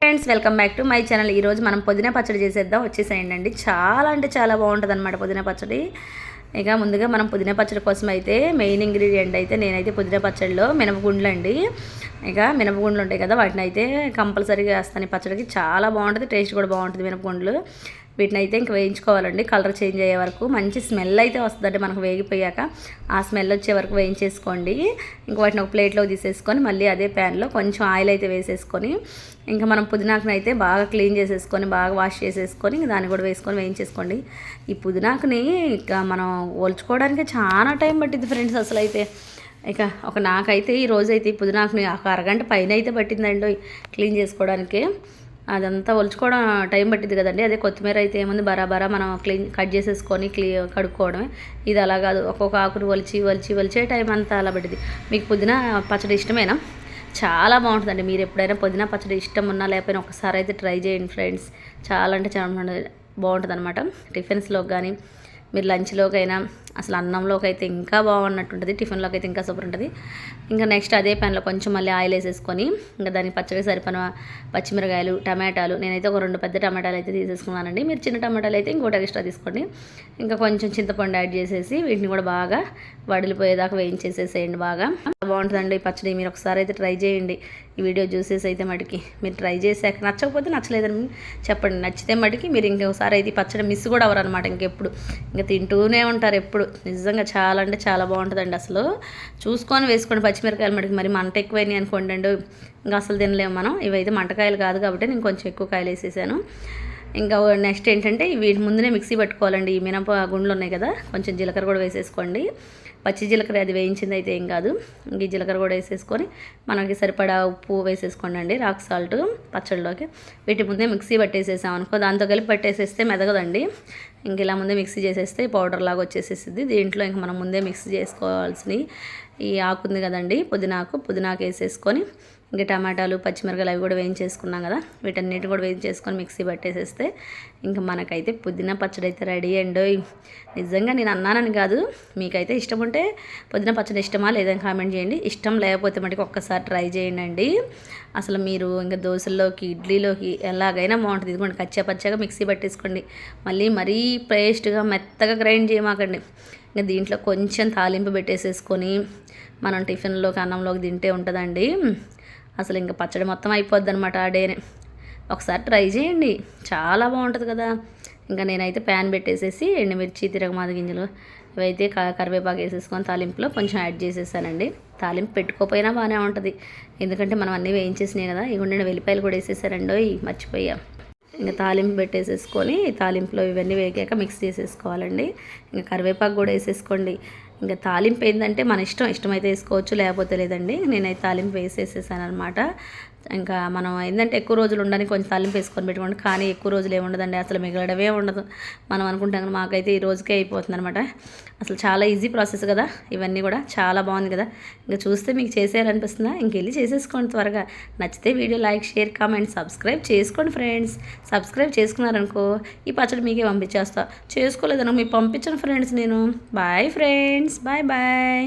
Friends welcome back to my channel. ఈరోజు మనం పుదీనా పచ్చడి చేసేద్దాం. వచ్చేసేయండి అండి. చాలా అంటే చాలా బాగుంటుంది అనమాట పుదీనా పచ్చడి. ఇక ముందుగా మనం పుదీనా పచ్చడి కోసం అయితే మెయిన్ ఇంగ్రీడియంట్ అయితే నేనైతే పుదీనా పచ్చడిలో మినపగుండ్లు అండి. ఇక మినపగుండ్లు ఉంటాయి కదా, వాటిని అయితే కంపల్సరీగా వేస్తాను. పచ్చడికి చాలా బాగుంటుంది, టేస్ట్ కూడా బాగుంటుంది మినపగుండ్లు. వీటిని అయితే ఇంక వేయించుకోవాలండి. కలర్ చేంజ్ అయ్యే వరకు మంచి స్మెల్ అయితే వస్తుందండి. మనకు వేగిపోయాక ఆ స్మెల్ వచ్చే వరకు వేయించేసుకోండి. ఇంక వాటిని ఒక ప్లేట్లోకి తీసేసుకొని మళ్ళీ అదే ప్యాన్లో కొంచెం ఆయిల్ అయితే వేసేసుకొని ఇంకా మనం పుదీనాకుని అయితే బాగా క్లీన్ చేసేసుకొని బాగా వాష్ చేసేసుకొని దాన్ని కూడా వేసుకొని వేయించేసుకోండి. ఈ పుదీనాకుని ఇక మనం ఒలుచుకోవడానికి చాలా టైం పట్టింది ఫ్రెండ్స్. అసలు అయితే ఇక నాకైతే ఈ రోజైతే ఈ పుదీనాకుని ఒక అరగంట పైన అయితే పట్టిందండి క్లీన్ చేసుకోవడానికి. అదంతా ఒలుచుకోవడం టైం పట్టింది కదండి. అదే కొత్తిమీర అయితే ఏముంది, బరాబరా మనం కట్ చేసేసుకొని కడుక్కోవడమే. ఇది అలా కాదు, ఒక్కొక్క ఆకుని ఒలిచే టైం అంతా అలా పట్టింది. మీకు పుదీనా పచ్చడి ఇష్టమేనా? చాలా బాగుంటుందండి. మీరు ఎప్పుడైనా పుదీనా పచ్చడి ఇష్టం ఉన్నా లేకపోయినా ఒకసారి అయితే ట్రై చేయండి ఫ్రెండ్స్. చాలా అంటే చాలా బాగుంటుంది అనమాట. టిఫిన్స్లోకి కానీ మీరు లంచ్లోకైనా అసలు అన్నంలోకి అయితే ఇంకా బాగున్నట్టుంటుంది, టిఫిన్లోకి అయితే ఇంకా సూపర్ ఉంటుంది. ఇంకా నెక్స్ట్ అదే ప్యాన్లో కొంచెం మళ్ళీ ఆయిల్ వేసేసుకొని ఇంకా దానికి పచ్చడికి సరిపడిన పచ్చిమిరకాయలు, టమాటాలు, నేనైతే ఒక 2 పెద్ద టమాటాలు అయితే తీసేసుకున్నానండి. మీరు చిన్న టమాటాలు అయితే ఇంకోటి ఎక్స్ట్రా తీసుకోండి. ఇంకా కొంచెం చింతపండు యాడ్ చేసేసి వీటిని కూడా బాగా వడిలిపోయేదాకా వేయించేసేసేయండి. బాగా బాగుంటుందండి ఈ పచ్చడి. మీరు ఒకసారి అయితే ట్రై చేయండి. ఈ వీడియో చూసేసి అయితే మటుకి మీరు ట్రై చేసాక నచ్చకపోతే నచ్చలేదని చెప్పండి. నచ్చితే మటుకి మీరు ఇంకొకసారి అయితే పచ్చడి మిస్ కూడా అవ్వరు అనమాట. ఇంకెప్పుడు ఇంకా తింటూనే ఉంటారు ఎప్పుడు. నిజంగా చాలా అంటే చాలా బాగుంటుందండి. అసలు చూసుకొని వేసుకోండి పచ్చిమిరకాయలు మటుకు. మరి మంట ఎక్కువైనాయి అనుకోండి అండి ఇంకా అసలు తినలేము మనం. ఇవైతే మంటకాయలు కాదు కాబట్టి నేను కొంచెం ఎక్కువ కాయలు వేసేసాను. ఇంకా నెక్స్ట్ ఏంటంటే వీటి ముందునే మిక్సీ పట్టుకోవాలండి. ఈ మినప గుండ్లు ఉన్నాయి కదా, కొంచెం జీలకర్ర కూడా వేసేసుకోండి. పచ్చి జీలకర్ర అది వేయించింది అయితే ఏం కాదు. ఇంక ఈ జీలకర్ర కూడా వేసేసుకొని మనకి సరిపడా ఉప్పు వేసేసుకోండి అండి, రాక్ సాల్ట్ పచ్చడిలోకి. వీటి ముందే మిక్సీ పట్టేసేసాం అనుకో, దాంతో కలిపి పట్టేసేస్తే మెదగదండి. ఇంక ఇలా ముందే మిక్సీ చేసేస్తే పౌడర్ లాగా వచ్చేసేసింది. దీంట్లో ఇంక మనం ముందే మిక్సీ చేసుకోవాల్సినవి ఈ ఆకు ఉంది కదండి, పుదీనాకు వేసేసుకొని ఇంకా టమాటాలు, పచ్చిమిరకాయలు అవి కూడా వేయించేసుకున్నాం కదా, వీటన్నిటిని కూడా వేయించేసుకొని మిక్సీ పట్టేసేస్తే ఇంకా మనకైతే పుదీనా పచ్చడి అయితే రెడీ అండి. నిజంగా నేను అన్నానని కాదు, మీకైతే ఇష్టం ఉంటే పుదీనా పచ్చడి ఇష్టమా లేదని కామెంట్ చేయండి. ఇష్టం లేకపోతే మటుకు ఒక్కసారి ట్రై చేయండి. అసలు మీరు ఇంకా దోశల్లోకి, ఇడ్లీలోకి ఎలాగైనా బాగుంటుంది. ఇదిగోండి కచ్చాపచ్చాగా మిక్సీ పట్టేసుకోండి. మరీ పేస్ట్గా మెత్తగా గ్రైండ్ చేయమాకండి. ఇంకా దీంట్లో కొంచెం తాలింపు పెట్టేసేసుకొని మనం టిఫిన్లోకి, అన్నంలోకి తింటే ఉంటుందండి. అసలు ఇంకా పచ్చడి మొత్తం అయిపోద్ది అనమాట ఆ డేనే. ఒకసారి ట్రై చేయండి, చాలా బాగుంటుంది కదా. ఇంకా నేనైతే ప్యాన్ పెట్టేసేసి ఎండుమిర్చి, తిరగమాత గింజలు ఇవైతే కరివేపాకు వేసేసుకొని తాలింపులో కొంచెం యాడ్ చేసేసానండి. తాలింపు పెట్టుకోపోయినా బాగానే ఉంటుంది, ఎందుకంటే మనం అన్నీ వేయించేసినాయి కదా. ఇవి ఉండిన వెల్లిపాయలు కూడా వేసేసారండో, మర్చిపోయా. ఇంకా తాలింపు పెట్టేసేసుకొని తాలింపులో ఇవన్నీ వేగాక మిక్స్ చేసేసుకోవాలండి. ఇంకా కరివేపాకు కూడా వేసేసుకోండి. ఇంకా తాలింపు ఏంటంటే మన ఇష్టమైతే వేసుకోవచ్చు, లేకపోతే లేదండి. నేనైతే తాలింపు వేసేసేసాను అనమాట. ఇంకా మనం ఏంటంటే ఎక్కువ రోజులు ఉండడానికి కొంచెం తాలింపు వేసుకొని పెట్టుకోండి, కానీ ఎక్కువ రోజులు ఏమి ఉండదండి, అసలు మిగలడమే ఉండదు. మనం అనుకుంటాం, మాకైతే ఈ రోజుకే అయిపోతుంది అనమాట. అసలు చాలా ఈజీ ప్రాసెస్ కదా, ఇవన్నీ కూడా చాలా బాగుంది కదా. ఇంకా చూస్తే మీకు చేసేయాలనిపిస్తుందా? ఇంకెళ్ళి చేసేసుకోండి త్వరగా. నచ్చితే video like, share, comment, subscribe చేసుకోండి ఫ్రెండ్స్. సబ్స్క్రైబ్ చేసుకున్నారనుకో ఈ పచ్చడి మీకే పంపించేస్తా. చేసుకోలేదనుకో మీకు పంపించను ఫ్రెండ్స్ నేను. Bye friends, bye.